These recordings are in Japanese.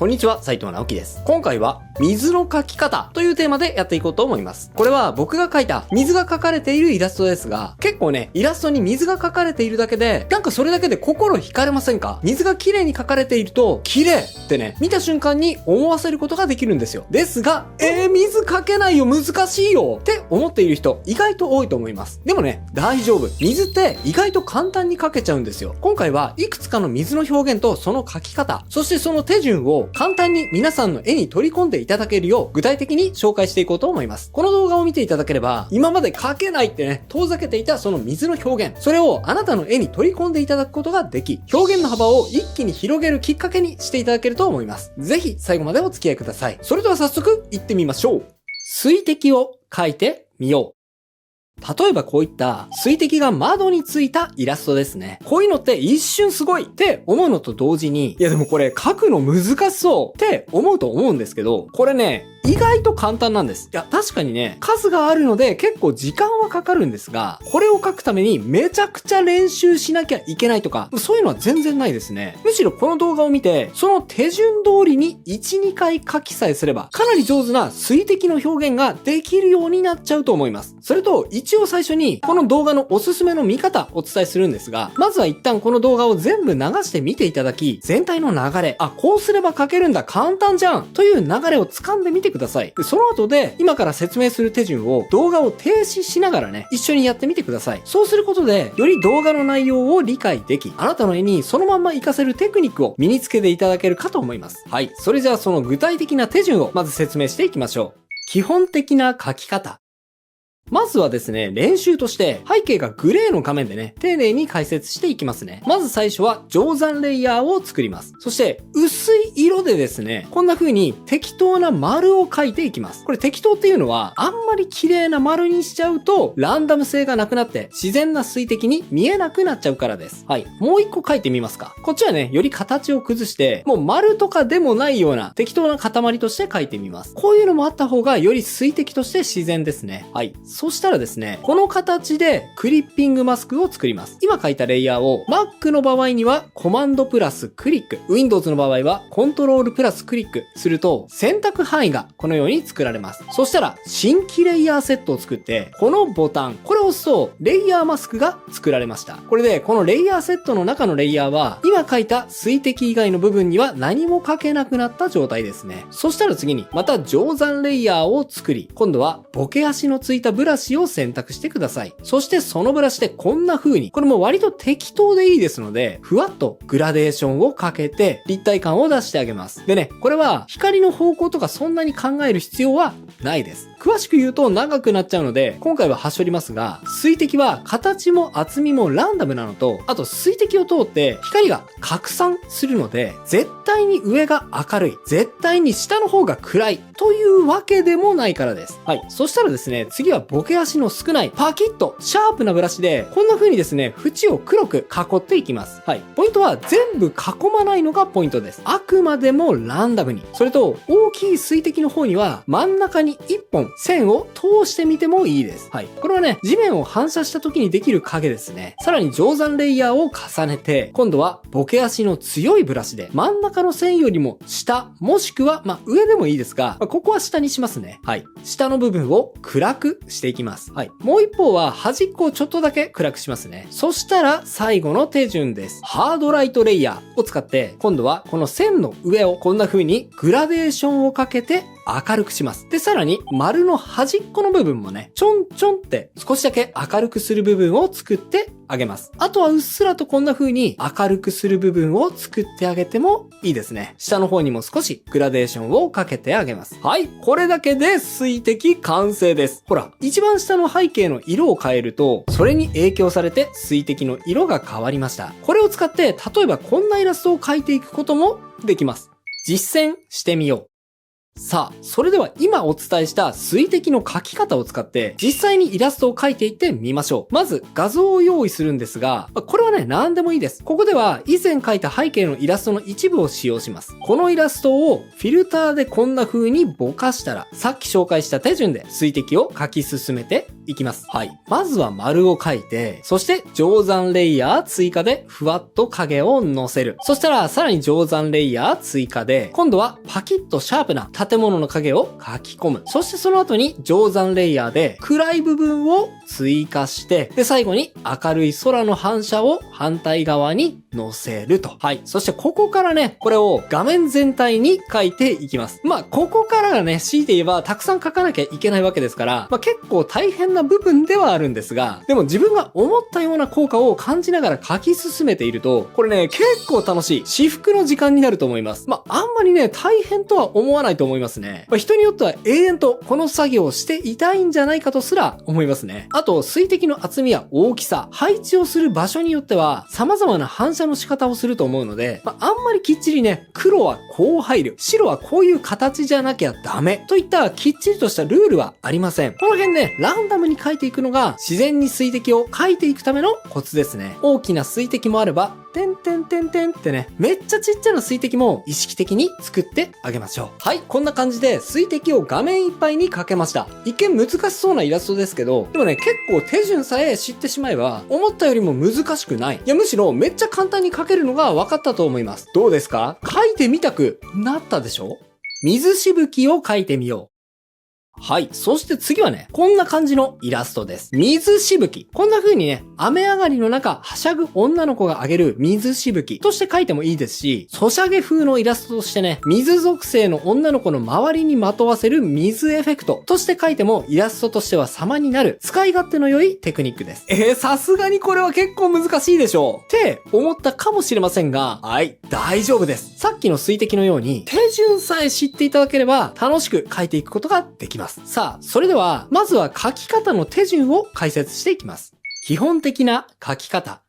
こんにちは、斉藤直樹です。今回は水の描き方というテーマでやっていこうと思います。これは僕が描いた水が描かれているイラストですが、結構ね、イラストに水が描かれているだけで、なんかそれだけで心惹かれませんか？水が綺麗に描かれていると、綺麗ってね、見た瞬間に思わせることができるんですよ。ですが、水描けないよ、難しいよって思っている人、意外と多いと思います。でもね、大丈夫。水って意外と簡単に描けちゃうんですよ。今回はいくつかの水の表現とその描き方、そしてその手順を簡単に皆さんの絵に取り込んでいただけるよう具体的に紹介していこうと思います。この動画を見ていただければ、今まで描けないってね、遠ざけていたその水の表現、それをあなたの絵に取り込んでいただくことができ、表現の幅を一気に広げるきっかけにしていただけると思います。ぜひ最後までお付き合いください。それでは早速行ってみましょう。水滴を描いてみよう。例えばこういった水滴が窓についたイラストですね。こういうのって一瞬すごいって思うのと同時に、いやでもこれ描くの難しそうって思うと思うんですけど、これね、意外と簡単なんです。いや、確かにね、数があるので結構時間はかかるんですが、これを描くためにめちゃくちゃ練習しなきゃいけないとか、そういうのは全然ないですね。むしろこの動画を見て、その手順通りに1、2回描きさえすれば、かなり上手な水滴の表現ができるようになっちゃうと思います。それと、一応最初に、この動画のおすすめの見方お伝えするんですが、まずは一旦この動画を全部流して見ていただき、全体の流れ、こうすれば描けるんだ、簡単じゃんという流れを掴んでみてください。その後で、今から説明する手順を動画を停止しながらね、一緒にやってみてください。そうすることで、より動画の内容を理解でき、あなたの絵にそのまんま活かせるテクニックを身につけていただけるかと思います。はい。それじゃあその具体的な手順をまず説明していきましょう。基本的な描き方。まずはですね、練習として背景がグレーの画面でね、丁寧に解説していきますね。まず最初は定山レイヤーを作ります。そして薄い色でですね、こんな風に適当な丸を描いていきます。これ適当っていうのは、あんまり綺麗な丸にしちゃうとランダム性がなくなって自然な水滴に見えなくなっちゃうからです。はい。もう一個描いてみますか。こっちはね、より形を崩して、もう丸とかでもないような適当な塊として描いてみます。こういうのもあった方がより水滴として自然ですね。はい。そしたらですね、この形でクリッピングマスクを作ります。今書いたレイヤーを Mac の場合にはコマンドプラスクリック、Windows の場合はコントロールプラスクリックすると選択範囲がこのように作られます。そしたら新規レイヤーセットを作って、このボタン、これを押すとレイヤーマスクが作られました。これでこのレイヤーセットの中のレイヤーは今書いた水滴以外の部分には何も書けなくなった状態ですね。そしたら次にまた定山レイヤーを作り、今度はボケ足のついたブラシを選択してください。そしてそのブラシでこんな風に、これも割と適当でいいですので、ふわっとグラデーションをかけて立体感を出してあげます。でね、これは光の方向とかそんなに考える必要はないです。詳しく言うと長くなっちゃうので、今回は端折りますが、水滴は形も厚みもランダムなのと、あと水滴を通って光が拡散するので、絶対に上が明るい、絶対に下の方が暗いというわけでもないからです。はい。そしたらですね、次はボケ足の少ないパキッとシャープなブラシで、こんな風にですね、縁を黒く囲っていきます。はい。ポイントは全部囲まないのがポイントです。あくまでもランダムに。それと、大きい水滴の方には真ん中に1本線を通してみてもいいです。はい。これはね、地面を反射した時にできる影ですね。さらに定山レイヤーを重ねて、今度はボケ足の強いブラシで、真ん中の線よりも下、もしくは、上でもいいですが、ここは下にしますね。はい。下の部分を暗くしていきます。はい。もう一方は端っこをちょっとだけ暗くしますね。そしたら最後の手順です。ハードライトレイヤーを使って、今度はこの線の上をこんな風にグラデーションをかけて明るくします。で、さらに丸の端っこの部分もね、ちょんちょんって少しだけ明るくする部分を作ってあげます。あとはうっすらとこんな風に明るくする部分を作ってあげてもいいですね。下の方にも少しグラデーションをかけてあげます。はい。これだけで水滴完成です。ほら、一番下の背景の色を変えると、それに影響されて水滴の色が変わりました。これを使って、例えばこんなイラストを描いていくこともできます。実践してみよう。さあ、それでは今お伝えした水滴の描き方を使って実際にイラストを描いていってみましょう。まず画像を用意するんですが、これはね、何でもいいです。ここでは以前描いた背景のイラストの一部を使用します。このイラストをフィルターでこんな風にぼかしたら、さっき紹介した手順で水滴を描き進めていいきます。はい。まずは丸を描いて、そして定山レイヤー追加でふわっと影を乗せる。そしたらさらに定山レイヤー追加で、今度はパキッとシャープな建物の影を描き込む。そしてその後に定山レイヤーで暗い部分を追加して、で最後に明るい空の反射を反対側に乗せると。はい。そしてここからね、これを画面全体に描いていきます。まあ、ここからがね、強いて言えばたくさん描かなきゃいけないわけですから、まあ結構大変な部分ではあるんですが、でも自分が思ったような効果を感じながら描き進めていると、これね、結構楽しい。至福の時間になると思います。まあ、あんまりね、大変とは思わないと思いますね。まあ、人によっては永遠とこの作業をしていたいんじゃないかとすら思いますね。あと、水滴の厚みや大きさ、配置をする場所によっては、様々な反射の仕方をすると思うので、まあ、あんまりきっちりね、黒はこう入る、白はこういう形じゃなきゃダメ、といったきっちりとしたルールはありません。この辺ね、ランダムに描いていくのが、自然に水滴を描いていくためのコツですね。大きな水滴もあれば、てんてんてんてんってね、めっちゃちっちゃな水滴も意識的に作ってあげましょう。はい、こんな感じで水滴を画面いっぱいにかけました。一見難しそうなイラストですけど、でもね、結構手順さえ知ってしまえば、思ったよりも難しくない。いや、むしろめっちゃ簡単に描けるのが分かったと思います。どうですか？描いてみたくなったでしょ？水しぶきを描いてみよう。はい。そして次はね、こんな感じのイラストです。水しぶき。こんな風にね、雨上がりの中、はしゃぐ女の子が上げる水しぶきとして描いてもいいですし、ソシャゲ風のイラストとしてね、水属性の女の子の周りにまとわせる水エフェクトとして描いてもイラストとしては様になる、使い勝手の良いテクニックです。さすがにこれは結構難しいでしょうって思ったかもしれませんが、はい、大丈夫です。さっきの水滴のように、手順さえ知っていただければ楽しく描いていくことができます。さあ、それでは、まずは書き方の手順を解説していきます。基本的な書き方。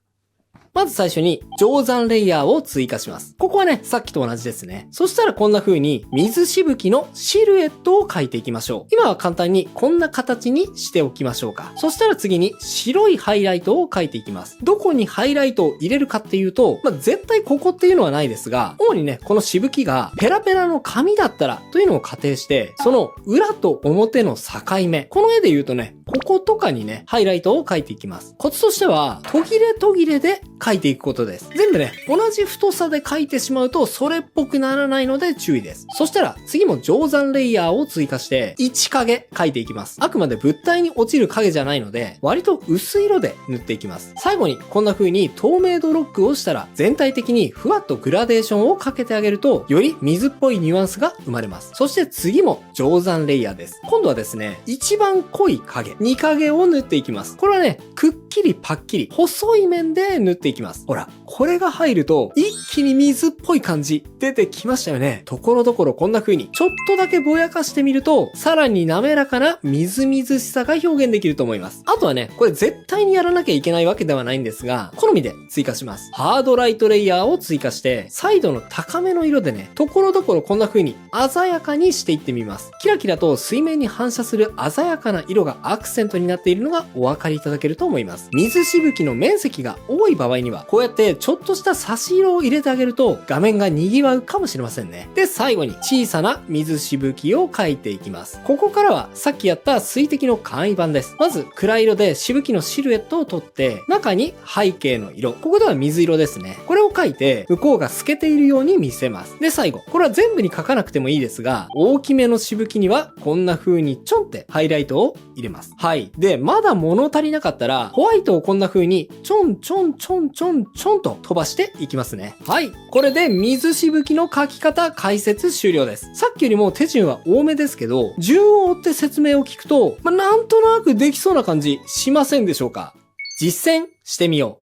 まず最初に定山レイヤーを追加します。ここはね、さっきと同じですね。そしたらこんな風に水しぶきのシルエットを描いていきましょう。今は簡単にこんな形にしておきましょうか。そしたら次に白いハイライトを描いていきます。どこにハイライトを入れるかっていうと、絶対ここっていうのはないですが、主にね、このしぶきがペラペラの紙だったらというのを仮定して、その裏と表の境目。この絵で言うとね、こことかにね、ハイライトを描いていきます。コツとしては、途切れ途切れで描いていくことです。全部ね、同じ太さで描いてしまうとそれっぽくならないので注意です。そしたら次も定山レイヤーを追加して1影描いていきます。あくまで物体に落ちる影じゃないので割と薄い色で塗っていきます。最後にこんな風に透明度ロックをしたら全体的にふわっとグラデーションをかけてあげるとより水っぽいニュアンスが生まれます。そして次も定山レイヤーです。今度はですね、一番濃い影、2影を塗っていきます。これはね、くっきりパッキリ細い面で塗っていきます。ほら、これが入ると一気に水っぽい感じ出てきましたよね。ところどころこんな風にちょっとだけぼやかしてみるとさらに滑らかなみずみずしさが表現できると思います。あとはね、これ絶対にやらなきゃいけないわけではないんですが、好みで追加します。ハードライトレイヤーを追加してサイドの高めの色でね、ところどころこんな風に鮮やかにしていってみます。キラキラと水面に反射する鮮やかな色がアクセントになっているのがお分かりいただけると思います。水しぶきの面積が多い場合にはこうやってちょっとした差し色を入れてあげると画面が賑わうかもしれませんね。で、最後に小さな水しぶきを描いていきます。ここからはさっきやった水滴の簡易版です。まず暗い色でしぶきのシルエットを取って中に背景の色、ここでは水色ですね。これを描いて向こうが透けているように見せます。で、最後、これは全部に描かなくてもいいですが、大きめのしぶきにはこんな風にちょんってハイライトを入れます。はい。で、まだ物足りなかったらホワイトをこんな風にちょんちょんちょんちょんちょんと飛ばしていきますね。はい。これで水しぶきの描き方解説終了です。さっきよりも手順は多めですけど、順を追って説明を聞くと、なんとなくできそうな感じしませんでしょうか？実践してみよう。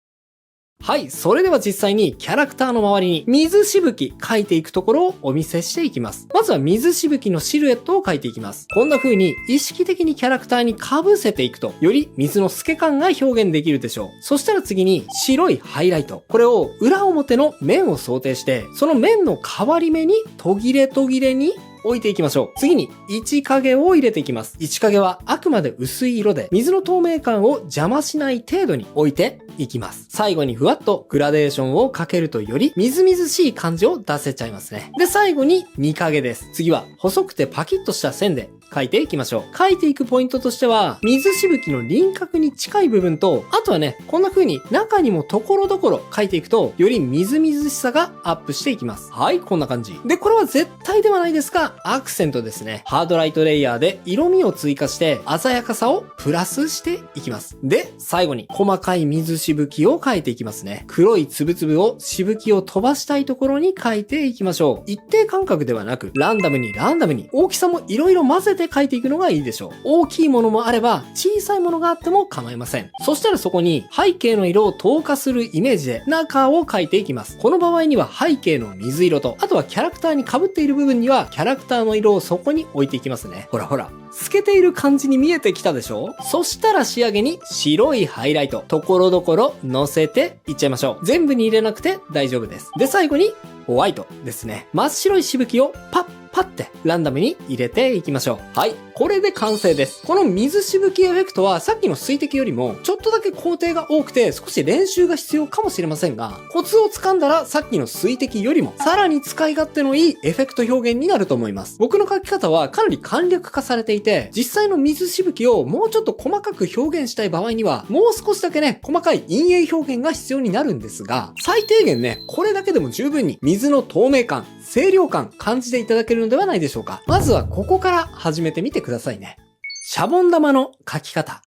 はい。それでは実際にキャラクターの周りに水しぶき描いていくところをお見せしていきます。まずは水しぶきのシルエットを描いていきます。こんな風に意識的にキャラクターに被せていくと、より水の透け感が表現できるでしょう。そしたら次に白いハイライト。これを裏表の面を想定して、その面の変わり目に途切れ途切れに置いていきましょう。次に1影を入れていきます。1影はあくまで薄い色で水の透明感を邪魔しない程度に置いていきます。最後にふわっとグラデーションをかけるとよりみずみずしい感じを出せちゃいますね。で、最後に2影です。次は細くてパキッとした線で描いていきましょう。描いていくポイントとしては、水しぶきの輪郭に近い部分と、あとはね、こんな風に中にも所々描いていくと、よりみずみずしさがアップしていきます。はい、こんな感じ。で、これは絶対ではないですが、アクセントですね。ハードライトレイヤーで色味を追加して、鮮やかさをプラスしていきます。で、最後に細かい水しぶきを描いていきますね。黒いつぶつぶをしぶきを飛ばしたいところに描いていきましょう。一定間隔ではなく、ランダムに大きさも色々混ぜて描いていくのがいいでしょう。大きいものもあれば、小さいものがあっても構いません。そしたらそこに背景の色を透過するイメージで中を描いていきます。この場合には背景の水色と、あとはキャラクターに被っている部分にはキャラクターの色をそこに置いていきますね。ほらほら。透けている感じに見えてきたでしょ？そしたら仕上げに白いハイライト、所々乗せていっちゃいましょう。全部に入れなくて大丈夫です。で、最後にホワイトですね。真っ白いしぶきをパッってランダムに入れていきましょう。はい。これで完成です。この水しぶきエフェクトはさっきの水滴よりもちょっとだけ工程が多くて少し練習が必要かもしれませんが、コツをつかんだらさっきの水滴よりもさらに使い勝手のいいエフェクト表現になると思います。僕の書き方はかなり簡略化されていて、実際の水しぶきをもうちょっと細かく表現したい場合には、もう少しだけね、細かい陰影表現が必要になるんですが、最低限ね、これだけでも十分に水の透明感、清涼感感じていただけるのではないでしょうか。まずはここから始めてみてくださいね。シャボン玉の描き方。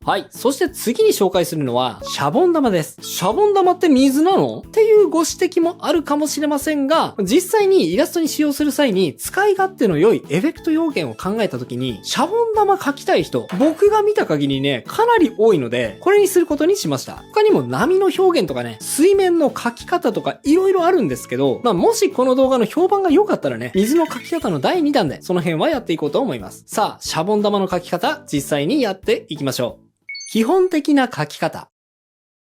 はい。そして次に紹介するのは、シャボン玉です。シャボン玉って水なの？っていうご指摘もあるかもしれませんが、実際にイラストに使用する際に使い勝手の良いエフェクト表現を考えた時に、シャボン玉描きたい人、僕が見た限りね、かなり多いので、これにすることにしました。他にも波の表現とかね、水面の描き方とか色々あるんですけど、もしこの動画の評判が良かったらね、水の描き方の第2弾で、その辺はやっていこうと思います。さあ、シャボン玉の描き方、実際にやっていきましょう。基本的な描き方。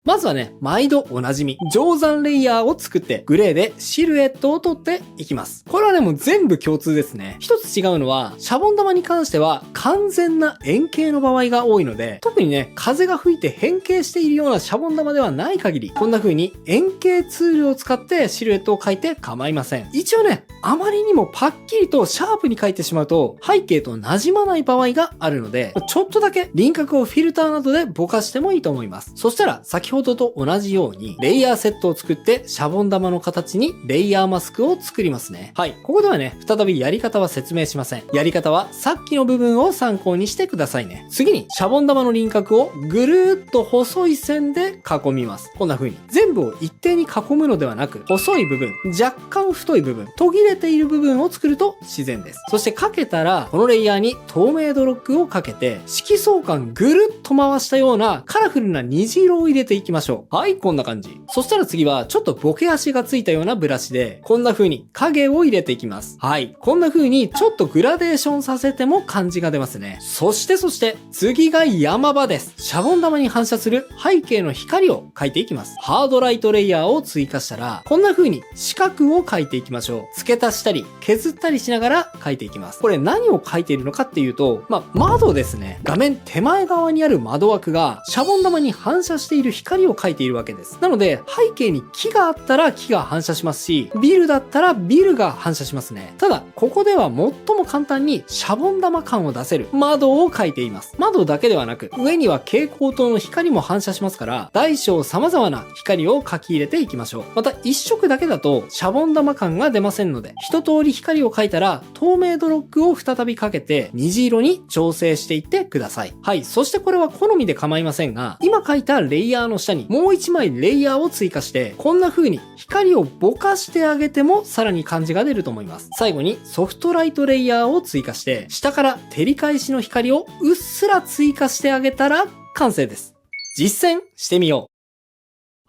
まずはね、毎度おなじみ、定山レイヤーを作って、グレーでシルエットを取っていきます。これはね、もう全部共通ですね。一つ違うのは、シャボン玉に関しては、完全な円形の場合が多いので、特にね、風が吹いて変形しているようなシャボン玉ではない限り、こんな風に円形ツールを使ってシルエットを描いて構いません。一応ね、あまりにもパッキリとシャープに描いてしまうと、背景と馴染まない場合があるので、ちょっとだけ輪郭をフィルターなどでぼかしてもいいと思います。そしたら、先ほどと同じように、レイヤーセットを作って、シャボン玉の形にレイヤーマスクを作りますね。はい。ここではね、再びやり方は説明しません。やり方はさっきの部分を参考にしてくださいね。次に、シャボン玉の輪郭をぐるーっと細い線で囲みます。こんな風に。全部を一定に囲むのではなく、細い部分、若干太い部分、途切れている部分を作ると自然です。そしてかけたら、このレイヤーに透明度ロックをかけて、色相関ぐるっと回したようなカラフルな虹色を入れていきましょう。はい、こんな感じ。そしたら次は、ちょっとボケ足がついたようなブラシで、こんな風に影を入れていきます。はい、こんな風にちょっとグラデーションさせても感じが出ますね。そして、次が山場です。シャボン玉に反射する背景の光を描いていきます。ハードライトレイヤーを追加したら、こんな風に四角を描いていきましょう。付け足したり、削ったりしながら描いていきます。これ何を描いているのかっていうと、窓ですね。画面手前側にある窓枠が、シャボン玉に反射している光を描いているわけです。なので、背景に木があったら木が反射しますし、ビルだったらビルが反射しますね。ただ、ここでは最も簡単にシャボン玉感を出せる窓を描いています。窓だけではなく、上には蛍光灯の光も反射しますから、大小様々な光を描き入れていきましょう。また、一色だけだとシャボン玉感が出ませんので、一通り光を描いたら、透明度ロックを再びかけて、虹色に調整していってください。はい。そしてこれは好みで構いませんが、今描いたレイヤーの下にもう一枚レイヤーを追加して、こんな風に光をぼかしてあげてもさらに感じが出ると思います。最後にソフトライトレイヤーを追加して、下から照り返しの光をうっすら追加してあげたら完成です。実践してみよう。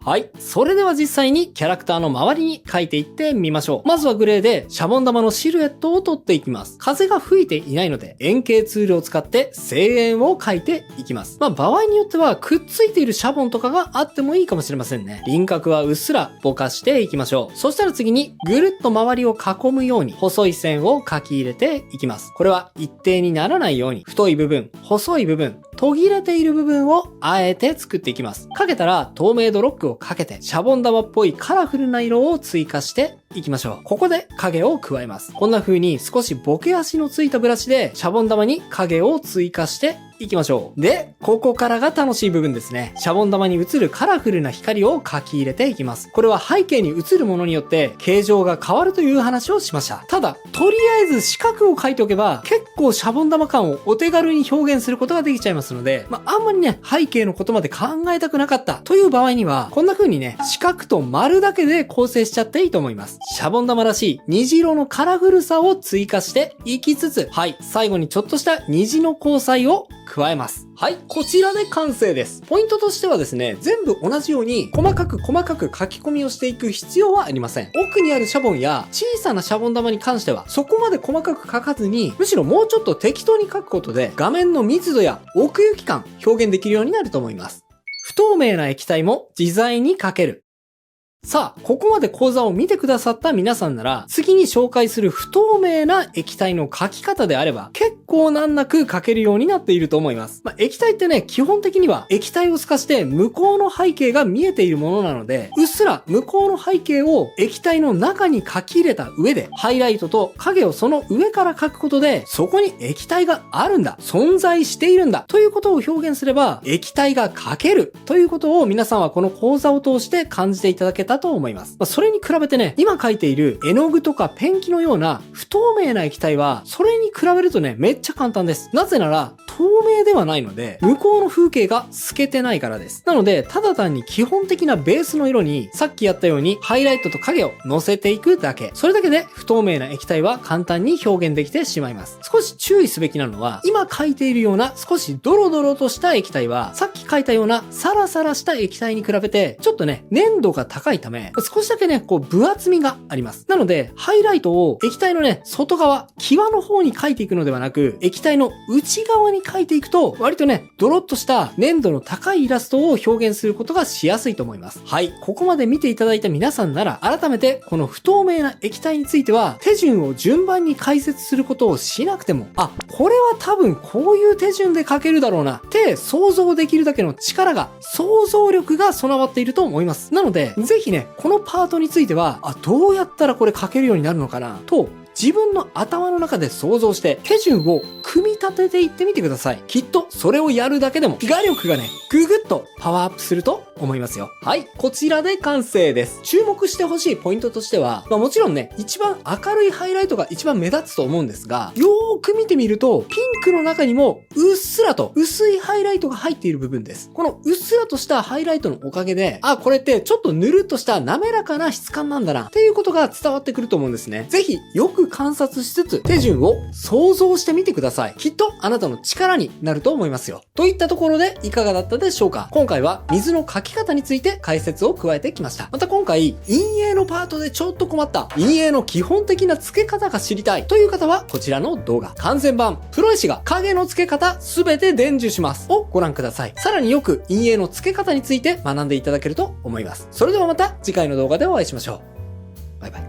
はい。それでは実際にキャラクターの周りに描いていってみましょう。まずはグレーでシャボン玉のシルエットを取っていきます。風が吹いていないので円形ツールを使って声援を描いていきます。場合によってはくっついているシャボンとかがあってもいいかもしれませんね。輪郭はうっすらぼかしていきましょう。そしたら次にぐるっと周りを囲むように細い線を描き入れていきます。これは一定にならないように太い部分、細い部分、途切れている部分をあえて作っていきます。かけたら透明度ロックをかけてシャボン玉っぽいカラフルな色を追加していきましょう。ここで影を加えます。こんな風に少しボケ足のついたブラシでシャボン玉に影を追加していきましょう。で、ここからが楽しい部分ですね。シャボン玉に映るカラフルな光を描き入れていきます。これは背景に映るものによって形状が変わるという話をしました。ただ、とりあえず四角を描いておけば結構シャボン玉感をお手軽に表現することができちゃいますので、あんまりね、背景のことまで考えたくなかったという場合には、こんな風にね、四角と丸だけで構成しちゃっていいと思います。シャボン玉らしい虹色のカラフルさを追加していきつつ、はい、最後にちょっとした虹の交際を加えます。はい、こちらで完成です。ポイントとしてはですね、全部同じように細かく書き込みをしていく必要はありません。奥にあるシャボンや小さなシャボン玉に関してはそこまで細かく書かずに、むしろもうちょっと適当に書くことで画面の密度や奥行き感表現できるようになると思います。不透明な液体も自在に書ける。さあ、ここまで講座を見てくださった皆さんなら、次に紹介する不透明な液体の書き方であれば、結構難なく書けるようになっていると思います。液体ってね、基本的には液体を透かして向こうの背景が見えているものなので、うっすら向こうの背景を液体の中に書き入れた上で、ハイライトと影をその上から書くことで、そこに液体があるんだ、存在しているんだ、ということを表現すれば、液体が書けるということを皆さんはこの講座を通して感じていただけたと思います。それに比べてね、今書いている絵の具とかペンキのような不透明な液体は、それに比べるとね、めっちゃ簡単です。なぜなら、透明ではないので、向こうの風景が透けてないからです。なので、ただ単に基本的なベースの色に、さっきやったようにハイライトと影を乗せていくだけ。それだけで不透明な液体は簡単に表現できてしまいます。少し注意すべきなのは、今書いているような少しドロドロとした液体は、さっき書いたようなサラサラした液体に比べて、ちょっとね、粘度が高いため、少しだけね、分厚みがあります。なので、ハイライトを液体のね、外側、際の方に書いていくのではなく、液体の内側に書いていくと、割とね、ドロッとした粘度の高いイラストを表現することがしやすいと思います。はい。ここまで見ていただいた皆さんなら、改めて、この不透明な液体については、手順を順番に解説することをしなくても、あ、これは多分こういう手順で書けるだろうな、って想像できるだけの力が、想像力が備わっていると思います。なので、ぜひね、このパートについては、どうやったらこれ書けるようになるのかな、と、自分の頭の中で想像して手順を組み立てていってみてください。きっとそれをやるだけでも画力がね、ぐぐっとパワーアップすると思いますよ。はい、こちらで完成です。注目してほしいポイントとしては、もちろんね、一番明るいハイライトが一番目立つと思うんですが、よーく見てみると、ピンクの中にもうっすらと薄いハイライトが入っている部分です。このうっすらとしたハイライトのおかげで、あ、これってちょっとぬるっとした滑らかな質感なんだな、っていうことが伝わってくると思うんですね。ぜひ、よく観察しつつ、手順を想像してみてください。きっとあなたの力になると思いますよ。といったところで、いかがだったでしょうか？今回は水の描き方について解説を加えてきました。また今回、陰影のパートでちょっと困った、陰影の基本的な付け方が知りたいという方は、こちらの動画、完全版、プロ絵師が影の付け方すべて伝授しますをご覧ください。さらによく陰影の付け方について学んでいただけると思います。それではまた次回の動画でお会いしましょう。バイバイ。